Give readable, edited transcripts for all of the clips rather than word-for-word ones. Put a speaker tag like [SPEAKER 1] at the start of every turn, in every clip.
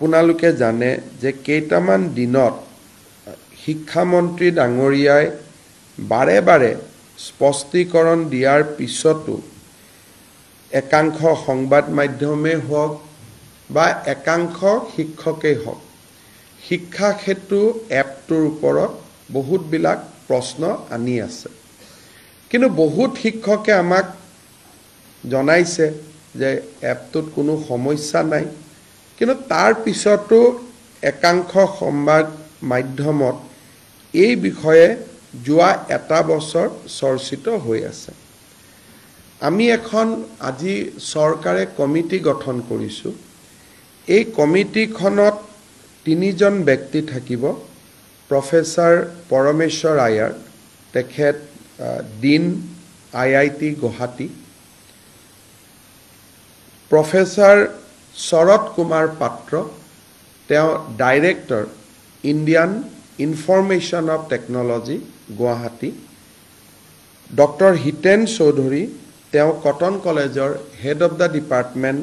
[SPEAKER 1] আপোনালোকে জানে যে কেইটামান দিনত শিক্ষামন্ত্ৰী ডাঙৰীয়াই বাৰে বাৰে স্পষ্টীকৰণ দিয়াৰ পিছতো একাংশ সংবাদ মাধ্যমেই হওক বা একাংশ শিক্ষকেই হওক শিক্ষা সেতু এপটোৰ ওপৰত বহুতবিলাক প্ৰশ্ন আনি আছে কিন্তু বহুত শিক্ষকে আমাক জনাইছে যে এপটোত কোনো সমস্যা নাই কিন্তু তাৰ পিছতো একাংশ সংবাদ মাধ্যমত এই বিষয়ে যোৱা এটা বছৰ চৰ্চিত হৈ আছে আমি এখন আজি চৰকাৰে কমিটি গঠন কৰিছো এই কমিটিখনত তিনিজন ব্যক্তি থাকিব প্ৰফেসৰ পৰমেশ্বৰ আয়াৰ তেখেত dean IIT Guwahati professor Sarat Kumar Patra তেওঁ director Indian information of technology Guwahati doctor Hiten Choudhury তেওঁ কটন কলেজৰ head of the department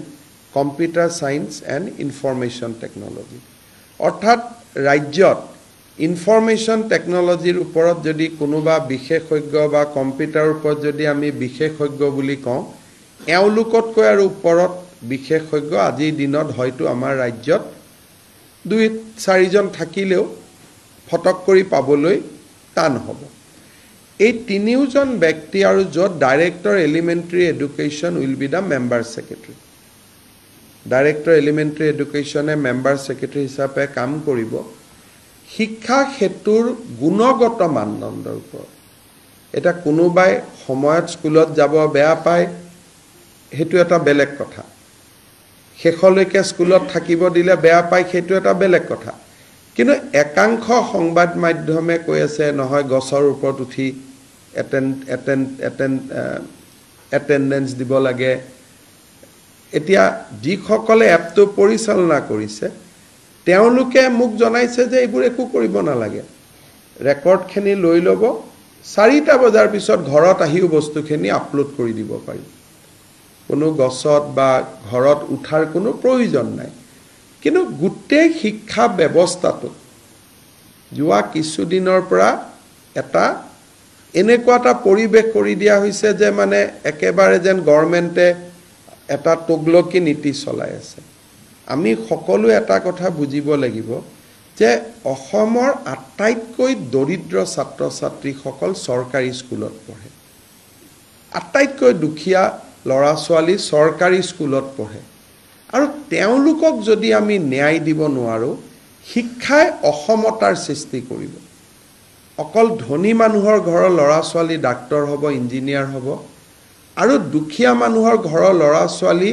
[SPEAKER 1] computer science and information technology অৰ্থাৎ ৰাজ্যত ইনফৰমেশ্যন টেকনলজিৰ ওপৰত যদি কোনোবা বিশেষজ্ঞ বা কম্পিউটাৰৰ ওপৰত যদি আমি বিশেষজ্ঞ বুলি কওঁ এওঁলোকতকৈ আৰু ওপৰত বিশেষজ্ঞ আজিৰ দিনত হয়তো আমাৰ ৰাজ্যত 2-4 জন থাকিলেও ফটক কৰি পাবলৈ টান হ'ব এই তিনিওজন ব্যক্তি আৰু য'ত director elementary education will be the member secretary director elementary এডুকেশ্যনে মেম্বাৰ সেক্ৰেটাৰী হিচাপে কাম কৰিব শিক্ষা সেতুৰ গুণগত মানদণ্ডৰ ওপৰত এটা কোনোবাই সময়ত স্কুলত যাব বেয়া পায় হেতু এটা বেলেগ কথা শেষলৈকে স্কুলত থাকিব দিলে বেয়া পায় হেতু এটা বেলেগ কথা কিন্তু একাংশ সংবাদ মাধ্যমে কৈ আছে নহয় গছৰ ওপৰত উঠি এটেন্ডেন্স দিব লাগে এতিয়া যিসকলে এপটো পৰিচালনা কৰিছে তেওঁলোকে মোক জনাইছে যে এইবোৰ একো কৰিব নালাগে ৰেকৰ্ডখিনি লৈ ল'ব 4টা বজাৰ পিছত ঘৰত আহিও বস্তুখিনি আপলোড কৰি দিব পাৰি কোনো গছত বা ঘৰত উঠাৰ কোনো প্ৰয়োজন নাই কিন্তু গুটেই শিক্ষা ব্যৱস্থাটো যোৱা কিছু দিনৰ পৰা এটা এনেকুৱা এটা পৰিবেশ কৰি দিয়া হৈছে যে মানে একেবাৰে যেন গভৰ্ণমেণ্টে এটা তগলকি নীতি চলাই আছে আমি সকলো এটা কথা বুজিব লাগিব যে অসমৰ আটাইতকৈ দৰিদ্ৰ ছাত্ৰ ছাত্ৰীসকল চৰকাৰী স্কুলত পঢ়ে আটাইতকৈ দুখীয়া ল'ৰা ছোৱালী চৰকাৰী স্কুলত পঢ়ে আৰু তেওঁলোকক যদি আমি ন্যায় দিব নোৱাৰো শিক্ষাই অসমতাৰ সৃষ্টি কৰিব অকল ধনী মানুহৰ ঘৰৰ ল'ৰা ছোৱালী ডাক্তৰ হ'ব ইঞ্জিনিয়াৰ হ'ব আৰু দুখীয়া মানুহৰ ঘৰৰ ল'ৰা ছোৱালী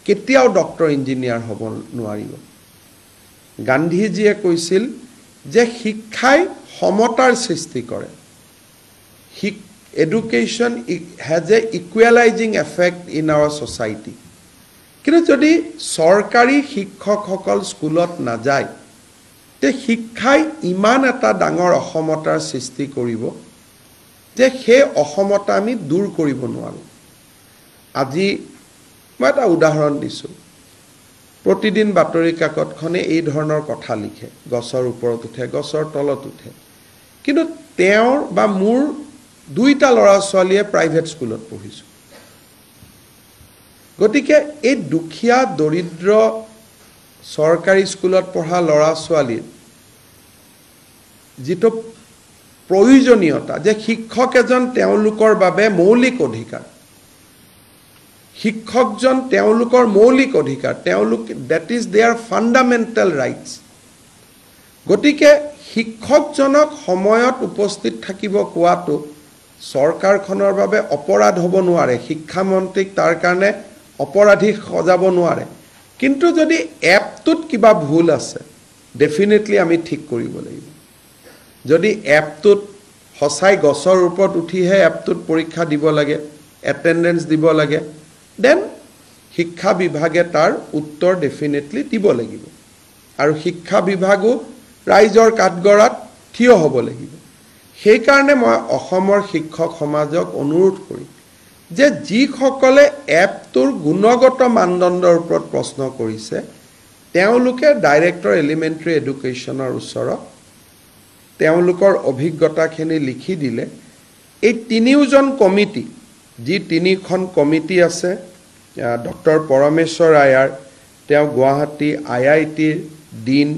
[SPEAKER 1] কেতিয়াও ডক্টৰ ইঞ্জিনিয়াৰ হ'ব নোৱাৰিব গান্ধীজীয়ে কৈছিল যে শিক্ষাই সমতাৰ সৃষ্টি কৰে education has a equalizing effect in our society কিন্তু যদি সৰকাৰী শিক্ষকসকল স্কুলত না যায় তে শিক্ষাই ইমান এটা ডাঙৰ অসমতাৰ সৃষ্টি কৰিব যে সেই অসমতা আমি দূৰ কৰিব নোৱাৰো আজি মই এটা উদাহৰণ দিছো প্ৰতিদিন বাতৰি কাকতখনে এই ধৰণৰ কথা লিখে গছৰ ওপৰত উঠে গছৰ তলত উঠে কিন্তু তেওঁৰ বা মোৰ 2টা ল'ৰা ছোৱালীয়ে প্ৰাইভেট স্কুলত পঢ়িছো গতিকে এই দুখীয়া দৰিদ্ৰ সৰকাৰী স্কুলত পঢ়া ল'ৰা ছোৱালীৰ যেটো প্ৰয়োজনীয়তা যে শিক্ষক এজন তেওঁলোকৰ বাবে মৌলিক অধিকাৰ শিক্ষকজন তেওঁলোকৰ মৌলিক অধিকাৰ তেওঁলোক that is their fundamental rights গতিকে শিক্ষকজনক সময়ত উপস্থিত থাকিব কোৱাটো সৰকাৰখনৰ বাবে অপৰাধ হ'ব নোৱাৰে শিক্ষা মন্ত্ৰীক তাৰ কাৰণে অপৰাধী সজাব নোৱাৰে কিন্তু যদি এপটোত কিবা ভুল আছে ডেফিনেটলি আমি ঠিক কৰিব লাগিব যদি এপটোত হসাই গছৰ ওপৰত উঠিহে এপটোত পৰীক্ষা দিব লাগে এটেন্ডেন্স দিব লাগে দেন শিক্ষা বিভাগে তাৰ উত্তৰ ডেফিনেটলি দিব লাগিব আৰু শিক্ষা বিভাগো ৰাইজৰ কাঠগড়াত থিয় হ'ব লাগিব সেই কাৰণে মই অসমৰ শিক্ষক সমাজক অনুৰোধ কৰি যে যিসকলে এপটোৰ গুণগত মানদণ্ডৰ ওপৰত প্ৰশ্ন কৰিছে তেওঁলোকে ডাইৰেক্টৰ এলিমেণ্টাৰী এডুকেশ্যনৰ ওচৰত তেওঁলোকৰ অভিজ্ঞতাখিনি লিখি দিলে এই তিনিওজন কমিটি যি তিনিখন কমিটি আছে ডক্টৰ পৰমেশ্বৰ আয়াৰ তেওঁ গুৱাহাটী IITৰ dean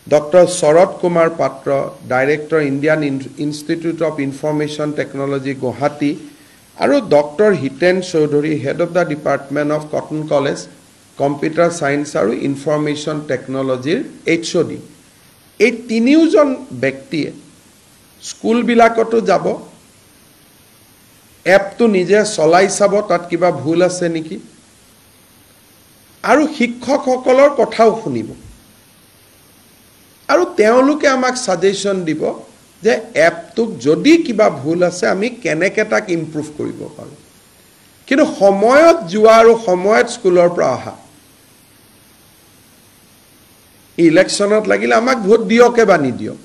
[SPEAKER 1] doctor Sarat Kumar Patra director Indian institute of information technology Guwahati আৰু doctor Hiten Choudhury head of the department of cotton college computer science আৰু ইনফৰমেশ্যন টেকনলজিৰ HOD এই তিনিওজন ব্যক্তিয়ে স্কুলবিলাকতো যাব এপটো নিজে চলাই চাব তাত কিবা ভুল আছে নেকি আৰু শিক্ষকসকলৰ কথাও শুনিব আৰু তেওঁলোকে আমাক সাজেশন দিব যে এপটোক যদি কিবা ভুল আছে আমি কেনেকৈ তাক ইমপ্ৰুভ কৰিব পাৰোঁ কিন্তু সময়ত যোৱা আৰু সময়ত স্কুলৰ পৰা অহা ইলেকশ্যনত লাগিলে আমাক ভোট দিয়কে বা নিদিয়ক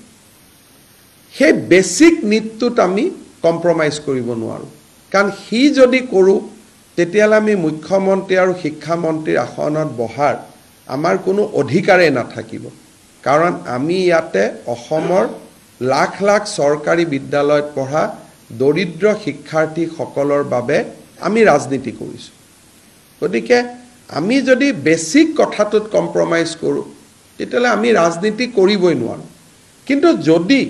[SPEAKER 1] সেই বেসিক নিডটোত আমি কম্প্ৰমাইজ কৰিব নোৱাৰোঁ কাৰণ হি যদি কৰোঁ তেতিয়ালে আমি মুখ্যমন্ত্ৰী আৰু শিক্ষামন্ত্ৰীৰ আসনত বহাৰ আমাৰ কোনো অধিকাৰেই নাথাকিব কাৰণ আমি ইয়াতে অসমৰ লাখ লাখ চৰকাৰী বিদ্যালয়ত পঢ়া দৰিদ্ৰ শিক্ষাৰ্থীসকলৰ বাবে আমি ৰাজনীতি কৰিছোঁ গতিকে আমি যদি বেসিক কথাটোত কম্প্ৰমাইজ কৰোঁ তেতিয়ালে আমি ৰাজনীতি কৰিবই নোৱাৰোঁ কিন্তু যদি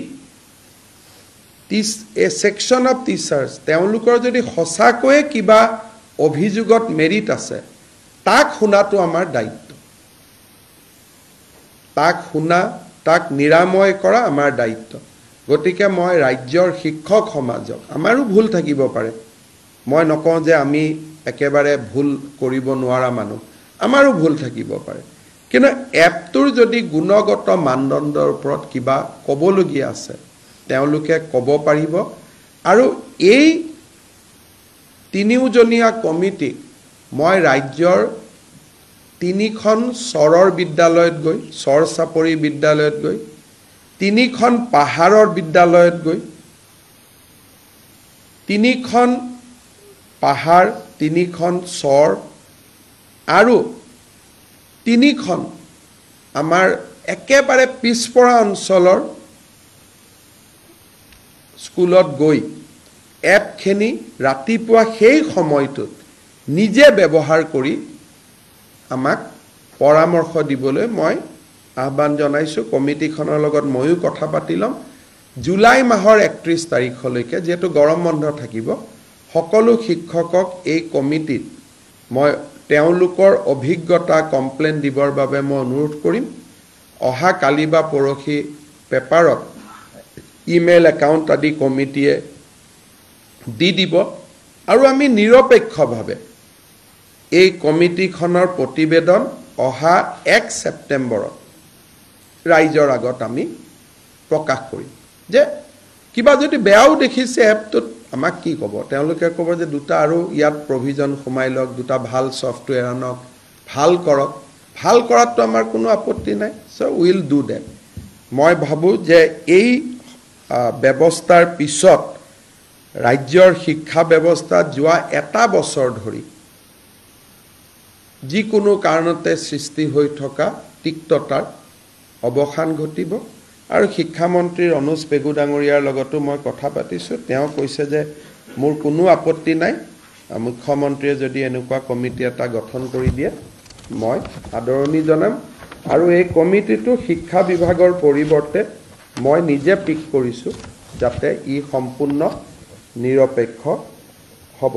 [SPEAKER 1] a section of teachers তেওঁলোকৰ যদি সঁচাকৈয়ে কিবা অভিযোগত মেৰিট আছে তাক শুনাটো আমাৰ দায়িত্ব তাক শুনা তাক নিৰাময় কৰা আমাৰ দায়িত্ব গতিকে মই ৰাজ্যৰ শিক্ষক সমাজক আমাৰো ভুল থাকিব পাৰে মই নকওঁ যে আমি একেবাৰে ভুল কৰিব নোৱাৰা মানুহ আমাৰো ভুল থাকিব পাৰে কিন্তু এপটোৰ যদি গুণগত মানদণ্ডৰ ওপৰত কিবা ক'বলগীয়া আছে তেওঁলোকে ক'ব পাৰিব আৰু এই তিনিওজনীয়া কমিটি মই ৰাজ্যৰ তিনিখন চৰৰ বিদ্যালয়ত গৈ চৰ চাপৰি বিদ্যালয়ত গৈ তিনিখন পাহাৰৰ বিদ্যালয়ত গৈ তিনিখন পাহাৰ তিনিখন চৰ আৰু তিনিখন আমাৰ একেবাৰে পিছপৰা অঞ্চলৰ স্কুলত গৈ এপখিনি ৰাতিপুৱা সেই সময়টোত নিজে ব্যৱহাৰ কৰি আমাক পৰামৰ্শ দিবলৈ মই আহ্বান জনাইছোঁ কমিটিখনৰ লগত ময়ো কথা পাতি ল'ম জুলাই মাহৰ 31 তাৰিখলৈকে যেহেতু গৰম বন্ধ থাকিব সকলো শিক্ষকক এই কমিটিত মই তেওঁলোকৰ অভিজ্ঞতা কমপ্লেইন দিবৰ বাবে মই অনুৰোধ কৰিম অহা কালি বা পৰহি পেপাৰত ইমেইল একাউণ্ট আদি কমিটিয়ে দি দিব আৰু আমি নিৰপেক্ষভাৱে এই কমিটিখনৰ প্ৰতিবেদন অহা 1 ছেপ্টেম্বৰত ৰাইজৰ আগত আমি প্ৰকাশ কৰিম যে কিবা যদি বেয়াও দেখিছে এপটোত আমাক কি ক'ব তেওঁলোকে ক'ব যে দুটা আৰু ইয়াত প্ৰভিজন সোমাই লওক দুটা ভাল সফটৱেৰ আনক ভাল কৰাটো আমাৰ কোনো আপত্তি নাই সো উইল ডু দ্যাট মই ভাবোঁ যে এই ব্যৱস্থাৰ পিছত ৰাজ্যৰ শিক্ষা ব্যৱস্থাত যোৱা এটা বছৰ ধৰি যিকোনো কাৰণতে সৃষ্টি হৈ থকা তিক্ততাৰ অৱসান ঘটিব আৰু শিক্ষামন্ত্ৰী অনুজ পেগু ডাঙৰীয়াৰ লগতো মই কথা পাতিছোঁ তেওঁ কৈছে যে মোৰ কোনো আপত্তি নাই মুখ্যমন্ত্ৰীয়ে যদি এনেকুৱা কমিটি এটা গঠন কৰি দিয়ে মই আদৰণি জনাম আৰু এই কমিটিটো শিক্ষা বিভাগৰ পৰিৱৰ্তে মই নিজে পিক কৰিছোঁ যাতে ই সম্পূৰ্ণ নিৰপেক্ষ হ'ব